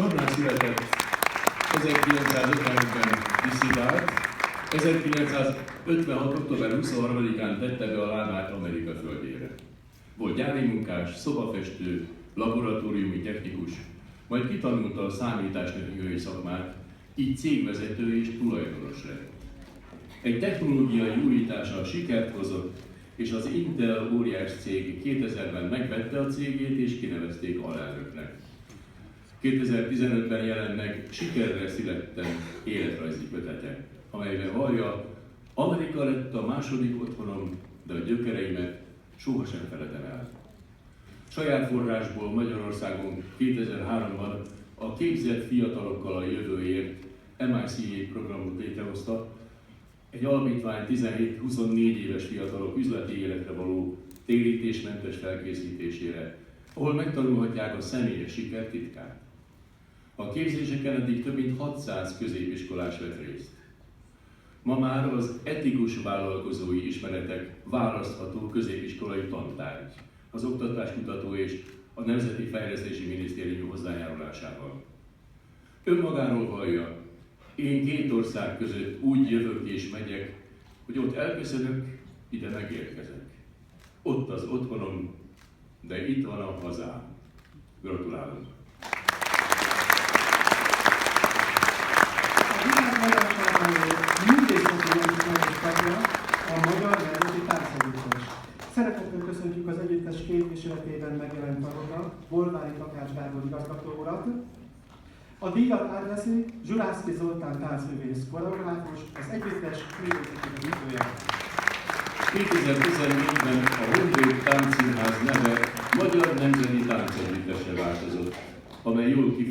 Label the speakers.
Speaker 1: Tornán született 1950-ben diszidát, 1956. október 23-án tette be a lábát Amerika földjére. Volt gyári munkás, szobafestő, laboratóriumi technikus, majd kitanulta a számítástechnikai szakmát, így cégvezető és tulajdonos lett. Egy technológiai újítással sikert hozott, és az Intel óriás cég 2000-ben megvette a cégét és kinevezték alelnöknek. 2015-ben jelent meg Sikerre születtem életrajzi kötete, amelyben vallja, Amerika lett a második otthonom, de a gyökereimet sohasem feledem el. Saját forrásból Magyarországon 2003-ban a Képzett fiatalokkal a jövőért MICA programot létrehozta, egy alapítvány 17-24 éves fiatalok üzleti életre való térítésmentes felkészítésére, ahol megtanulhatják a személyes siker titkát. A képzéseken eddig több mint 600 középiskolás vett részt. Ma már az etikus vállalkozói ismeretek választható középiskolai tantárgy, az Oktatáskutató és a Nemzeti Fejlesztési Minisztérium hozzájárulásával. Önmagáról vallja, én két ország között úgy jövök és megyek, hogy ott elköszönök, ide megérkezek. Ott az otthonom, de itt van a hazám. Gratulálunk!
Speaker 2: A világ magyar művészeti tagja a Magyar Nemzeti Táncegyüttes. Szeretettel köszöntjük az együttes képviseletében megjelent tagoknak, Bolvári Takács Gábor igazgató urat. A díjat átveszi Zsurászki Zoltán táncművész koreográfus, az együttes művészeti művője.
Speaker 1: 2014-ben a Honvéd Táncszínház neve Magyar Nemzeti Táncegyüttesre változott, amely jól kifejezi